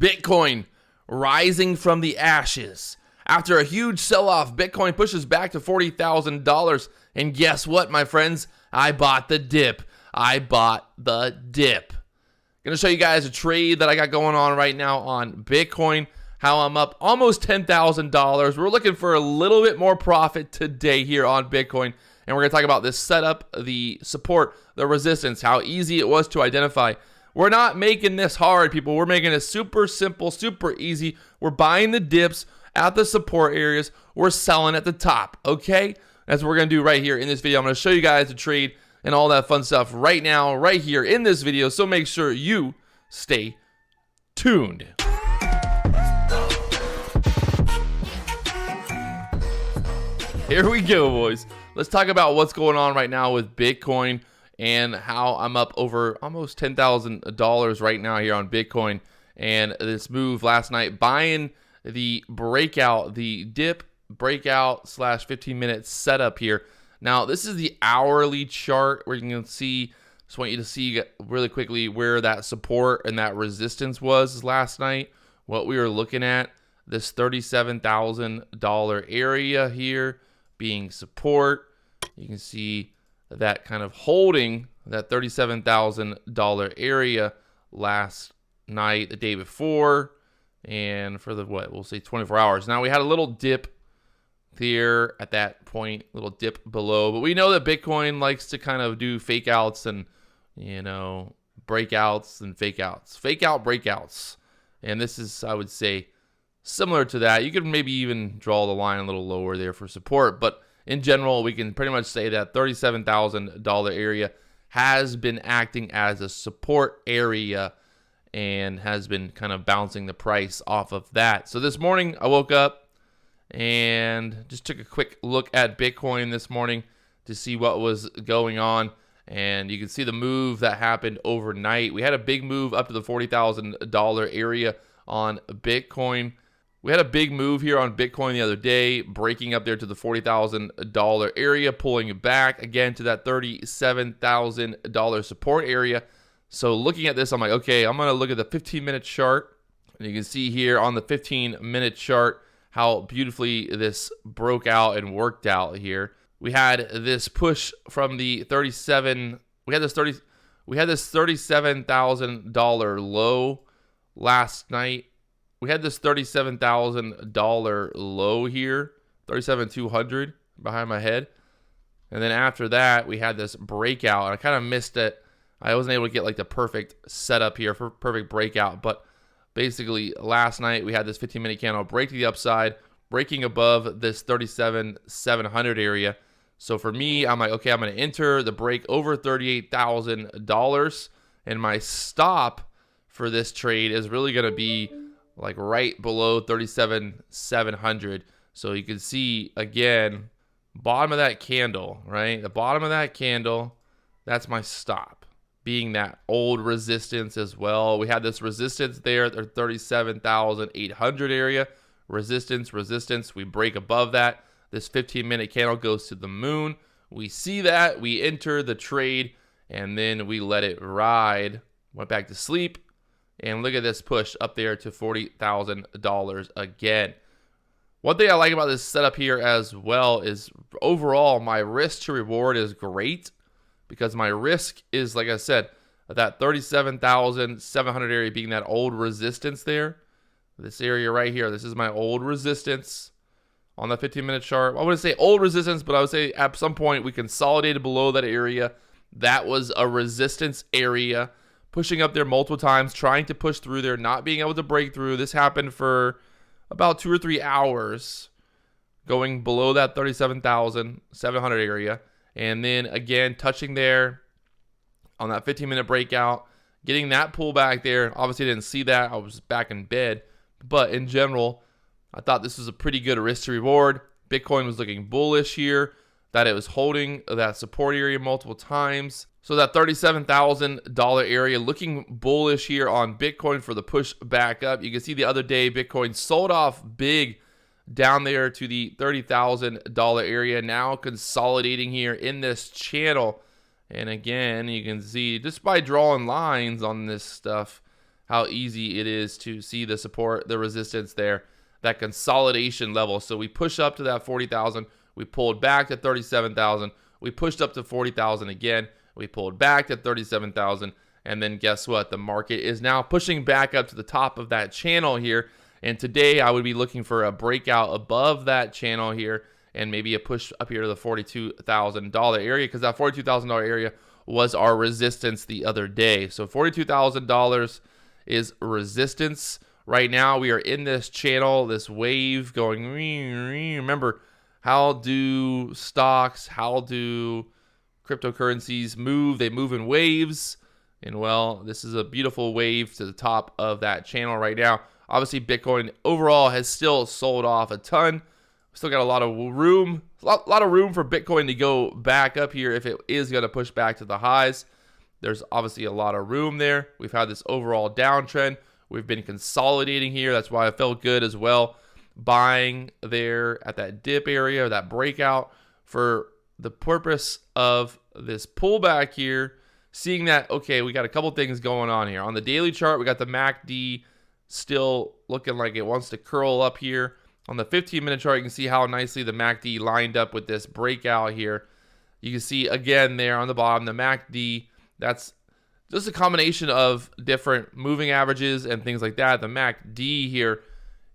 Bitcoin rising from the ashes. After a huge sell-off, Bitcoin pushes back to $40,000. And guess what, my friends? I bought the dip. Going to show you guys a trade that I got going on right now on Bitcoin, how I'm up almost $10,000. We're looking for a little bit more profit today here on Bitcoin. And we're going to talk about this setup, the support, the resistance, how easy it was to identify. We're not making this hard, people. We're making it super simple, super easy. We're buying the dips at the support areas. We're selling at the top, okay? That's what we're going to do right here in this video. I'm going to show you guys the trade and all that fun stuff right now, right here in this video. So make sure you stay tuned. Here we go, boys. Let's talk about what's going on right now with Bitcoin and how I'm up over almost $10,000 right now here on Bitcoin. And this move last night, buying the breakout, the dip breakout / 15-minute setup here. Now, this is the hourly chart where you can see, just want you to see really quickly where that support and that resistance was last night. What we were looking at, this $37,000 area here being support. You can see that kind of holding that $37,000 area last night, the day before, and for the, we'll say 24 hours. Now, we had a little dip there at that point, little dip below, but we know that Bitcoin likes to kind of do fake outs and, you know, breakouts and fake outs, fake out breakouts. And this is, I would say, similar to that. You could maybe even draw the line a little lower there for support, but in general, we can pretty much say that $37,000 area has been acting as a support area and has been kind of bouncing the price off of that. So this morning, I woke up and just took a quick look at Bitcoin this morning to see what was going on. And you can see the move that happened overnight. We had a big move up to the $40,000 area on Bitcoin. We had a big move here on Bitcoin the other day, breaking up there to the $40,000 area, pulling it back again to that $37,000 support area. So looking at this, I'm like, okay, I'm going to look at the 15-minute chart. And you can see here on the 15-minute chart how beautifully this broke out and worked out here. We had this push from the we had this $37,000 low last night. We had this $37,000 low here, 37,200 behind my head. And then after that, we had this breakout. And I kind of missed it. I wasn't able to get like the perfect setup here for perfect breakout. But basically, last night, we had this 15-minute candle break to the upside, breaking above this 37,700 area. So for me, I'm like, okay, I'm going to enter the break over $38,000. And my stop for this trade is really going to be like right below 37,700. So you can see again, bottom of that candle, right? The bottom of that candle, that's my stop, being that old resistance as well. We had this resistance there at the 37,800 area. Resistance. We break above that. This 15-minute candle goes to the moon. We see that. We enter the trade, and then we let it ride. Went back to sleep. And look at this push up there to $40,000 again. One thing I like about this setup here as well is overall my risk to reward is great, because my risk is, like I said, that 37,700 area being that old resistance there. This area right here, this is my old resistance on the 15-minute chart. I wouldn't say old resistance, but I would say at some point we consolidated below that area. That was a resistance area. Pushing up there multiple times, trying to push through there, not being able to break through. This happened for about 2 or 3 hours, going below that 37,700 area. And then again, touching there on that 15-minute breakout, getting that pullback there. Obviously, I didn't see that. I was back in bed. But in general, I thought this was a pretty good risk to reward. Bitcoin was looking bullish here, that it was holding that support area multiple times. So that $37,000 area looking bullish here on Bitcoin for the push back up. You can see the other day Bitcoin sold off big down there to the $30,000 area, now consolidating here in this channel. And again, you can see just by drawing lines on this stuff how easy it is to see the support, the resistance there, that consolidation level. So we push up to that 40,000. We pulled back to 37,000. We pushed up to 40,000 again. We pulled back to 37,000. And then guess what? The market is now pushing back up to the top of that channel here. And today I would be looking for a breakout above that channel here and maybe a push up here to the $42,000 area, because that $42,000 area was our resistance the other day. So $42,000 is resistance. Right now we are in this channel, this wave going. Remember, how do stocks, how do cryptocurrencies move? They move in waves. And well, this is a beautiful wave to the top of that channel right now. Obviously, Bitcoin overall has still sold off a ton. Still got a lot of room, a lot of room for Bitcoin to go back up here if it is going to push back to the highs. There's obviously a lot of room there. We've had this overall downtrend. We've been consolidating here. That's why I felt good as well, buying there at that dip area, that breakout, for the purpose of this pullback here. Seeing that, okay, we got a couple things going on here. On the daily chart, we got the MACD still looking like it wants to curl up here. On the 15-minute chart, you can see how nicely the MACD lined up with this breakout here. You can see again there on the bottom, the MACD, that's just a combination of different moving averages and things like that. The MACD here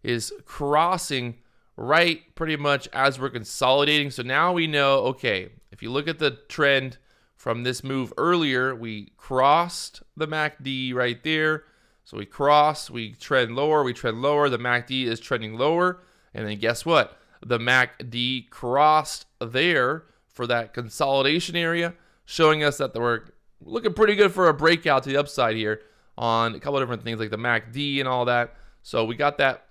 is crossing right pretty much as we're consolidating. So now we know, okay, if you look at the trend from this move earlier, we crossed the MACD right there. So we cross, we trend lower, the MACD is trending lower. And then guess what? The MACD crossed there for that consolidation area, showing us that we're looking pretty good for a breakout to the upside here on a couple of different things like the MACD and all that. So we got that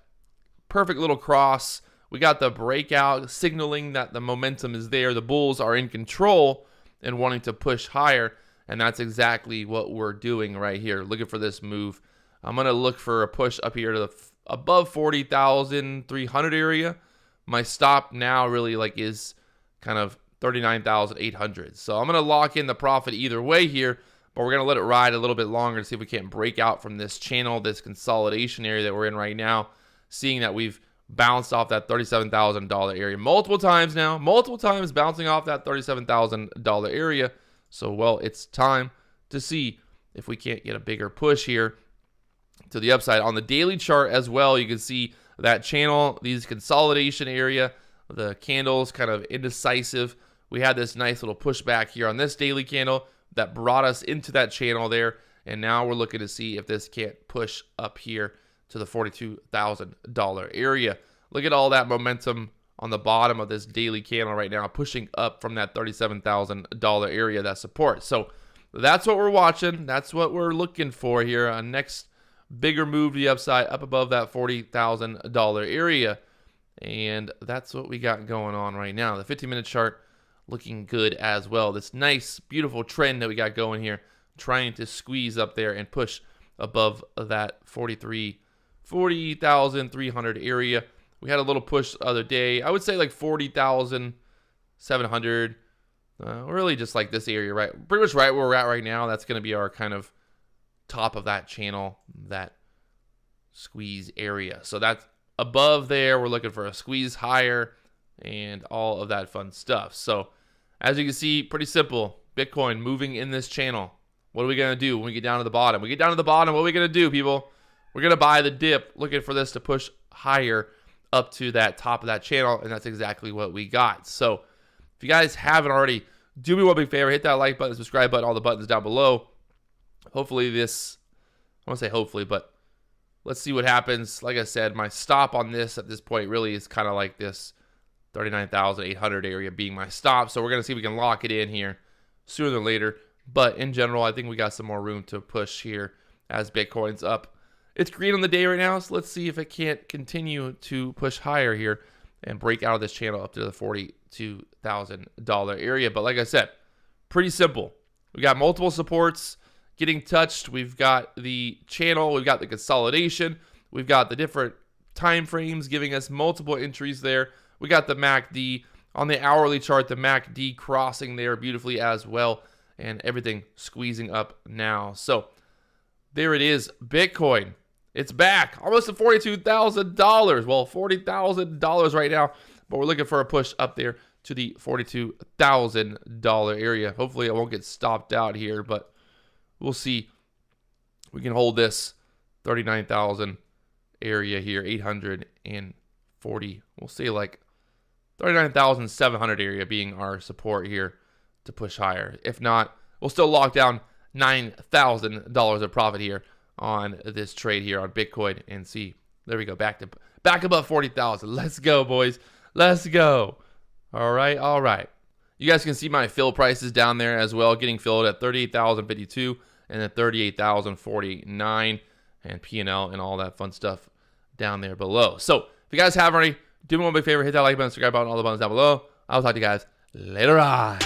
perfect little cross. We got the breakout signaling that the momentum is there. The bulls are in control and wanting to push higher. And that's exactly what we're doing right here, looking for this move. I'm going to look for a push up here to the above 40,300 area. My stop now really is kind of 39,800. So I'm going to lock in the profit either way here, but we're going to let it ride a little bit longer to see if we can't break out from this channel, this consolidation area that we're in right now, seeing that we've bounced off that $37,000 area multiple times now, bouncing off that $37,000 area. So, well, it's time to see if we can't get a bigger push here to the upside. On the daily chart as well, you can see that channel, these consolidation area, the candles kind of indecisive. We had this nice little pushback here on this daily candle that brought us into that channel there. And now we're looking to see if this can't push up here to the $42,000 area. Look at all that momentum on the bottom of this daily candle right now, pushing up from that $37,000 area, that support. So that's what we're watching. That's what we're looking for here. A next bigger move to the upside, up above that $40,000 area. And that's what we got going on right now. The 15-minute chart looking good as well. This nice, beautiful trend that we got going here, trying to squeeze up there and push above that 40,300 area. We had a little push the other day. I would say like 40,700. Really just like this area, right? Pretty much right where we're at right now. That's going to be our kind of top of that channel, that squeeze area. So that's above there. We're looking for a squeeze higher and all of that fun stuff. So as you can see, pretty simple. Bitcoin moving in this channel. What are we going to do when we get down to the bottom? We get down to the bottom, what are we going to do, people? We're going to buy the dip, looking for this to push higher up to that top of that channel, and that's exactly what we got. So if you guys haven't already, do me one big favor, hit that like button, subscribe button, all the buttons down below. Hopefully this, I won't say hopefully, but let's see what happens. Like I said, my stop on this at this point really is kind of like this 39,800 area being my stop. So we're going to see if we can lock it in here sooner than later. But in general, I think we got some more room to push here as Bitcoin's up. It's green on the day right now, so let's see if it can't continue to push higher here and break out of this channel up to the $42,000 area. But like I said, pretty simple. We got multiple supports getting touched. We've got the channel. We've got the consolidation. We've got the different time frames giving us multiple entries there. We got the MACD on the hourly chart, the MACD crossing there beautifully as well, and everything squeezing up now. So there it is. Bitcoin. It's back. Almost to $42,000. Well, $40,000 right now. But we're looking for a push up there to the $42,000 area. Hopefully, it won't get stopped out here. But we'll see. We can hold this 39,000 area here. 840. We'll see like 39,700 area being our support here to push higher. If not, we'll still lock down $9,000 of profit here on this trade here on Bitcoin and see. There we go, back above 40,000. Let's go, boys. Let's go. All right. You guys can see my fill prices down there as well, getting filled at 38,052 and then 38,049 and P&L and all that fun stuff down there below. So if you guys haven't already, do me one big favor, hit that like button, subscribe button, all the buttons down below. I'll talk to you guys later on.